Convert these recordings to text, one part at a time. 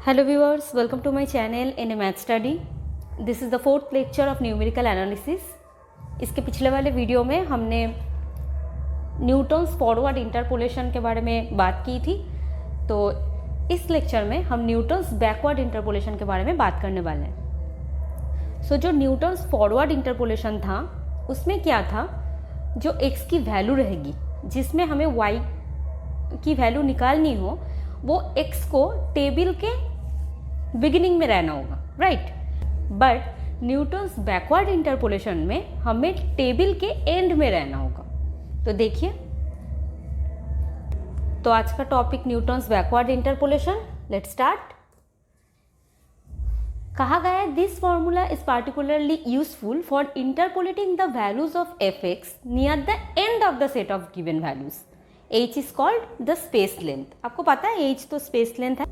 Hello viewers, welcome to my channel in a math study. This is the fourth lecture of numerical analysis. इसके पिछले वाले video में हमने Newton's forward interpolation के बारे में बात की थी, तो इस लेक्चर में हम न्यूटन्स बैकवर्ड इंटरपोलेशन के बारे में बात करने वाले हैं। सो जो न्यूटन्स फॉरवर्ड इंटरपोलेशन था उसमें क्या था, जो x की वैल्यू रहेगी जिसमें हमें y की वैल्यू निकालनी हो, वो x को टेबल के बिगिनिंग में रहना होगा, right. But Newton's backward interpolation में हमें टेबल के एंड में रहना होगा। तो देखिए, तो आज का topic Newton's backward interpolation. Let's start. कहा गया है this formula is particularly useful for interpolating the values of F X near the end of the set of given values. h is called the space length. आपको पता है h तो space length है,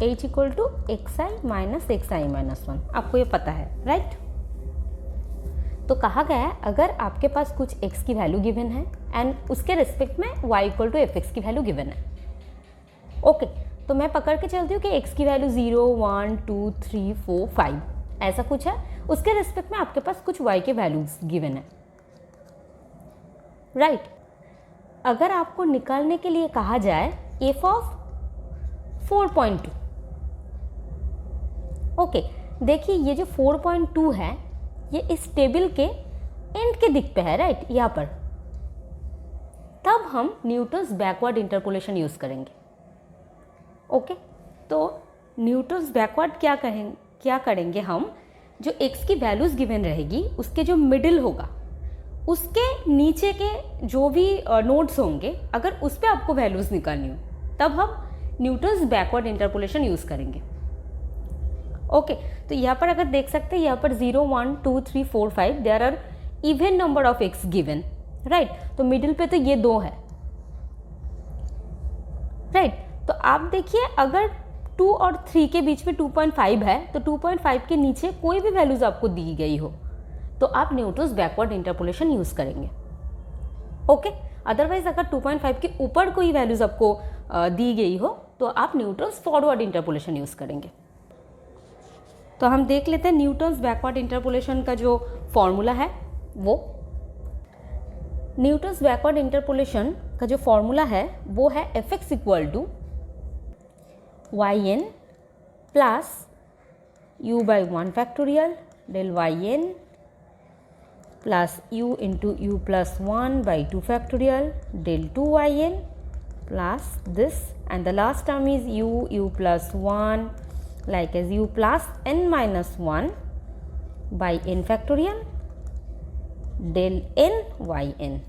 h equal to xi minus xi minus 1, आपको ये पता है, right. तो कहा गया है अगर आपके पास कुछ x की वैल्यू गिवन है एंड उसके रिस्पेक्ट में y इक्वल टू fx की वैल्यू गिवन है, ओके। तो मैं पकड़ के चलती हूँ कि x की वैल्यू 0, 1, 2, 3, 4, 5 ऐसा कुछ है, उसके रिस्पेक्ट में आपके पास कुछ y के वैल्यूज गिवन है, राइट। अगर आपको निकालने के लिए कहा जाए f ऑफ 4.2, ओके, देखिए ये जो 4.2 है ये इस टेबल के एंड के दिक पे है, राइट, यहाँ पर। तब हम न्यूटन्स बैकवर्ड इंटरपोलेशन यूज करेंगे, ओके। तो न्यूटन्स बैकवर्ड क्या करेंगे हम, जो x की वैल्यूज गिवन रहेगी उसके जो मिडिल होगा उसके नीचे के जो भी नोड्स होंगे, अगर उस पर आपको वैल्यूज निकालनी हो तब हम न्यूटन्स बैकवर्ड इंटरपोलेशन यूज करेंगे, ओके। तो यहाँ पर अगर देख सकते हैं, यहाँ पर 0, 1, 2, 3, 4, 5 there are even number of x given, right. तो मिडिल पे तो ये 2 है, राइट। तो आप देखिए अगर 2 और 3 के बीच में 2.5 है तो 2.5 के नीचे कोई भी वैल्यूज आपको दी गई हो तो आप न्यूटन्स बैकवर्ड इंटरपोलेशन यूज करेंगे, ओके। अदरवाइज अगर 2.5 के ऊपर कोई वैल्यूज आपको दी गई हो तो आप न्यूटन्स फॉरवर्ड इंटरपोलेशन यूज करेंगे। तो हम देख लेते हैं न्यूटन्स बैकवर्ड इंटरपोलेशन का जो फॉर्मूला है वो। न्यूटन्स बैकवर्ड इंटरपोलेशन का जो फॉर्मूला है वो है F X equal to Y N plus U by 1 factorial del Y N plus u into U plus 1 by 2 factorial del 2yn plus this, and the last term is u plus 1 like as u plus n minus 1 by n factorial del n yn।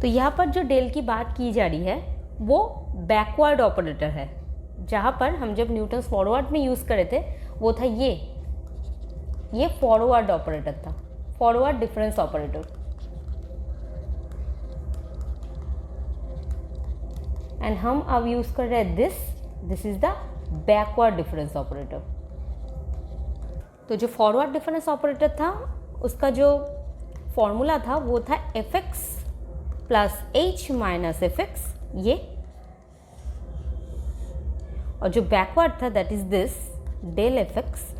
तो यहाँ पर जो del की बात की जा रही है वो बैकवर्ड ऑपरेटर है, जहाँ पर हम जब न्यूटन्स फॉरवर्ड में यूज़ करे थे वो था ये फॉरवर्ड ऑपरेटर था, फॉरवर्ड डिफरेंस ऑपरेटर। एंड हम अब यूज कर रहे हैं this is the backward difference operator. तो जो फॉरवर्ड डिफरेंस ऑपरेटर था उसका जो फॉर्मूला था वो था F X plus H minus F X, ये। और जो बैकवर्ड था that is this del F X,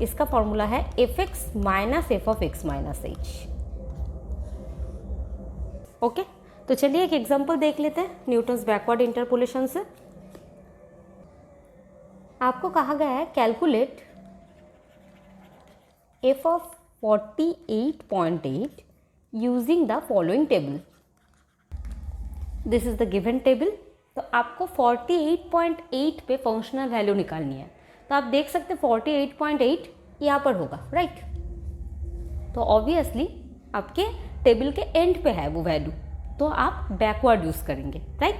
इसका फॉर्मूला है F X minus F of X minus H, okay. तो चलिए एक एग्जांपल देख लेते हैं न्यूटन्स बैकवर्ड इंटरपोलेशन से। आपको कहा गया है calculate F of 48.8 using the following table. This is the given table. तो आपको 48.8 पे फंक्शनल वैल्यू निकालनी है। तो आप देख सकते हैं 48.8 यहाँ पर होगा, राइट। तो ऑब्वियसली आपके टेबल के एंड पे है वो वैल्यू, तो आप बैकवर्ड यूज करेंगे, राइट।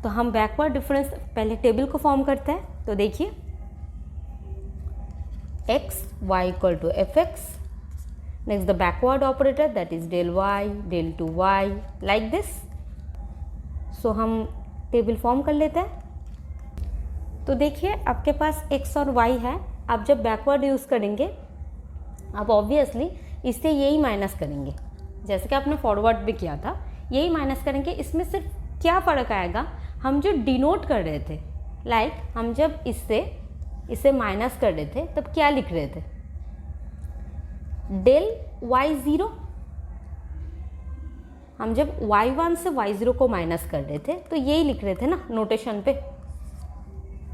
तो हम बैकवर्ड डिफरेंस पहले टेबल को फॉर्म करते हैं। तो देखिए x y equal to f x, next the backward operator that is del y del 2y like this. So हम टेबल फॉर्म कर लेते हैं। तो देखिए आपके पास x और y है, आप जब बैकवर्ड यूज़ करेंगे आप ऑब्वियसली इससे यही माइनस करेंगे, जैसे कि आपने फॉरवर्ड भी किया था, यही माइनस करेंगे। इसमें सिर्फ क्या फ़र्क आएगा, हम जो डिनोट कर रहे थे, लाइक हम जब इसे माइनस कर रहे थे तब क्या लिख रहे थे, डेल y0। हम जब y1 से y0 को माइनस कर रहे थे तो यही लिख रहे थे ना नोटेशन पे।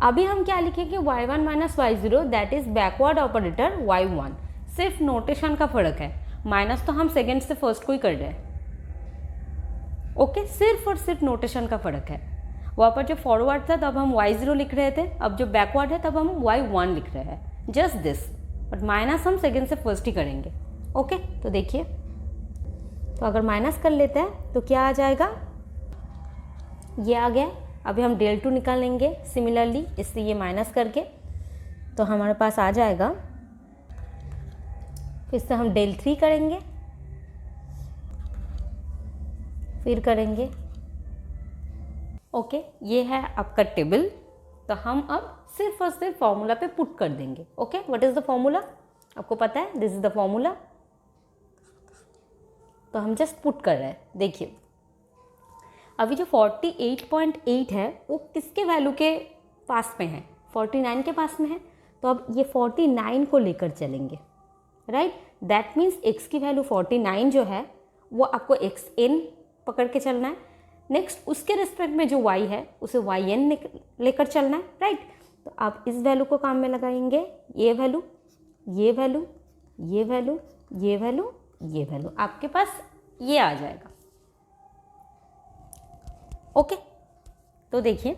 अभी हम क्या लिखेंगे, y1 minus y0 that is backward operator y1। सिर्फ नोटेशन का फर्क है, माइनस तो हम सेकेंड से फर्स्ट को ही कर रहे हैं। ओके, सिर्फ और सिर्फ नोटेशन का फर्क है। वहाँ पर जो फॉरवर्ड था तब हम y0 लिख रहे थे, अब जो बैकवर्ड है तब हम y1 लिख रहे हैं, जस्ट दिस। बट माइनस हम सेकेंड से फर्स्ट ही करेंगे। ओके, तो देखिए, तो अगर माइनस कर लेते हैं तो क्या आ जाएगा, ये आ गया। अभी हम del 2 निकालेंगे सिमिलरली, इससे ये माइनस करके, तो हमारे पास आ जाएगा। फिर से हम del 3 करेंगे, फिर करेंगे। ओके, ये है आपका टेबल। तो हम अब सिर्फ और सिर्फ फॉर्मूला पे पुट कर देंगे। Okay, what is the formula, आपको पता है, दिस इज द फॉर्मूला। तो हम जस्ट पुट कर रहे हैं। देखिए, अभी जो 48.8 है वो किसके वैल्यू के पास में है, 49 के पास में है। तो अब ये 49 को लेकर चलेंगे, राइट। दैट मीन्स x की वैल्यू 49 जो है वो आपको xn पकड़ के चलना है। नेक्स्ट उसके रिस्पेक्ट में जो y है उसे yn लेकर चलना है, राइट। तो आप इस वैल्यू को काम में लगाएंगे, ये वैल्यू, ये वैल्यू, ये वैल्यू, ये वैल्यू, ये वैल्यू, आपके पास ये आ जाएगा। ओके, तो देखिए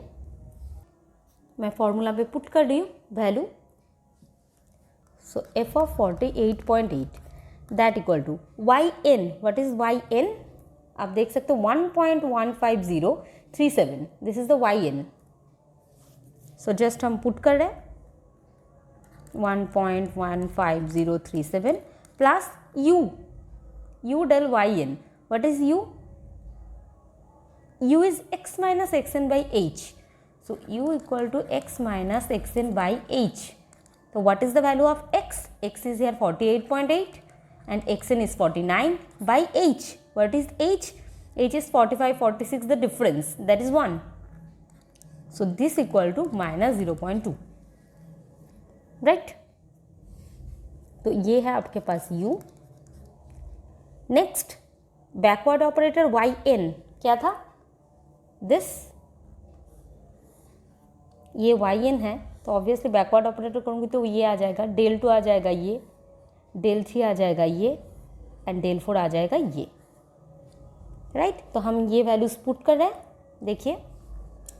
मैं फॉर्मूला पे पुट कर रही हूँ value. So f of 48.8 that equal to yn। What is yn, आप देख सकते हो 1.15037, this is the yn। So just हम पुट कर रहे हैं 1.15037 plus u del yn। What is u is x minus xn by h. So u equal to x minus xn by h. So what is the value of x? X is here 48.8 and xn is 49 by h. What is h? H is 45, 46, the difference, that is 1. So this equal to minus 0.2, right? तो ये है आपके पास u. Next backward operator yn क्या था, this, ये yn है। तो obviously backward operator करूँगी तो ये आ जाएगा, del 2 आ जाएगा, ये del 3 आ जाएगा, ये एंड del 4 आ जाएगा, ये, राइट। तो हम ये वैल्यूज पुट कर रहे हैं। देखिए,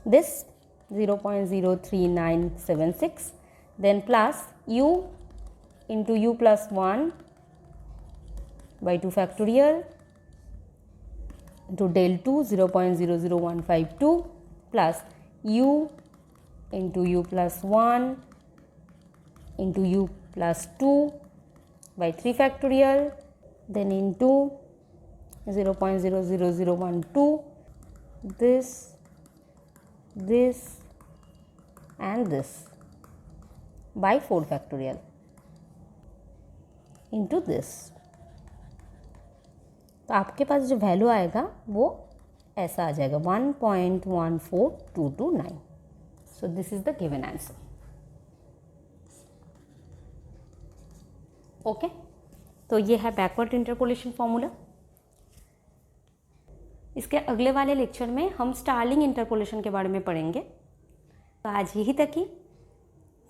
this 0.03976 then plus u into u plus 1 by 2 factorial into del 2 0.00152 plus u into u plus 1 into u plus 2 by 3 factorial, then into 0.00012, this and this by 4 factorial into this। तो आपके पास जो value आएगा वो ऐसा आ जाएगा 1.14229। So this is the given answer. Okay, तो ये है बैकवर्ड इंटरपोलेशन फॉर्मूला। इसके अगले वाले लेक्चर में हम स्टार्लिंग इंटरपोलेशन के बारे में पढ़ेंगे। तो आज यही तक ही।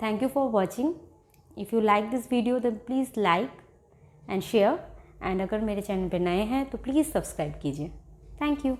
Thank you for watching. If you like this video then please like and share, and अगर मेरे चैनल पे नए हैं तो प्लीज़ सब्सक्राइब कीजिए। Thank you.